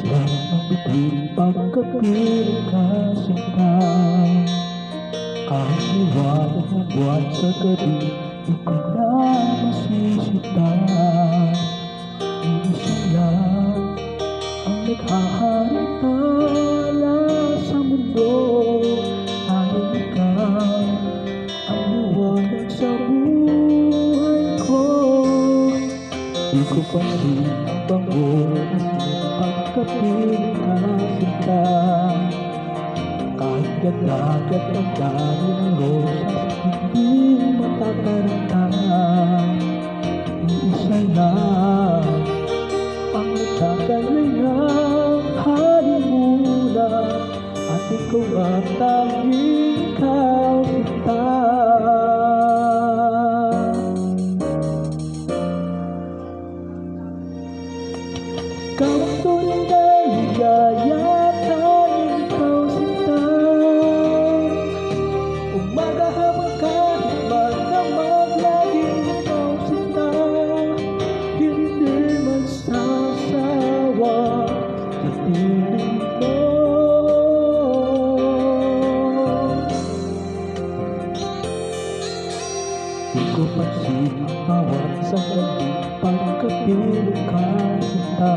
lang ang bituin pagkapiling ka sinta. Kahit liwanag ng buwan sa gabi, di ko na masisita. Iisa lang ang naghaharitala sa mundo, tanging ikaw ang liwanag sa buhay ko. Di ko pansin ang bango ng pagkapiling ka sinta. Kahit ganda-ganda ang dami ng rosas, hindi matataranta. Iisa lang ang nagtagalay ng halimunan, at ikaw ang tanging kasinta. Ikaw ang tunay na ligaya, tanging ikaw sinta. Umaga habang kahit magdamag, laging ikaw sinta. Hindi magsasawa sa piling mo. Di ko pansin ang bawat sandali pagkapiling ka sinta.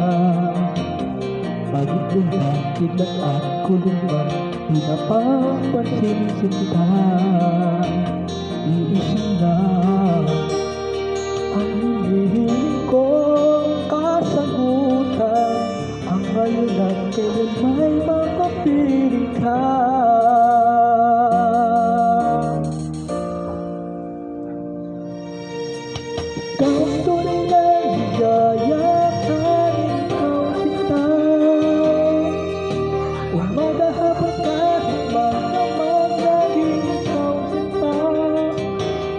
Bagit lulang, kidlat at kulungan, di napapansin sinta. Iisa lang ang hinihiling kong kasagutan, ang ngayon at kailan may makapiling ka. Ikaw ang tunay na ligaya, tanging ikaw sinta. Umaga habang kahit magdamag, laging ikaw sinta.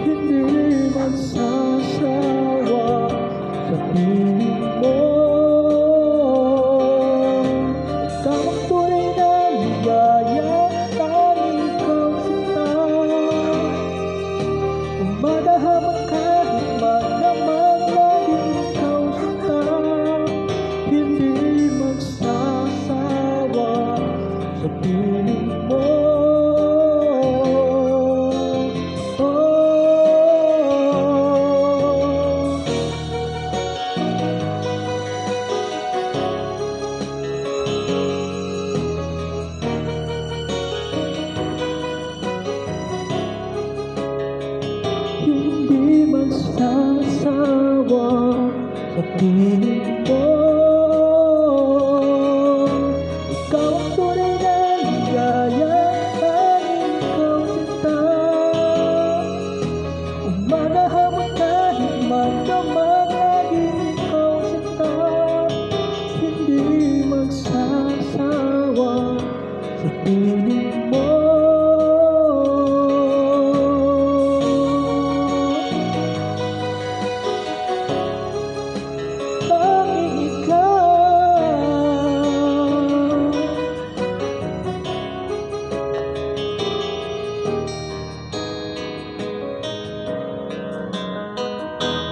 Hindi magsasawa sa piling mo. Ikaw ang tunay na ligaya, tanging ikaw sinta. Umaga habang kahit magdamag, laging ikaw sinta. Hindi magsasawa sa piling mo.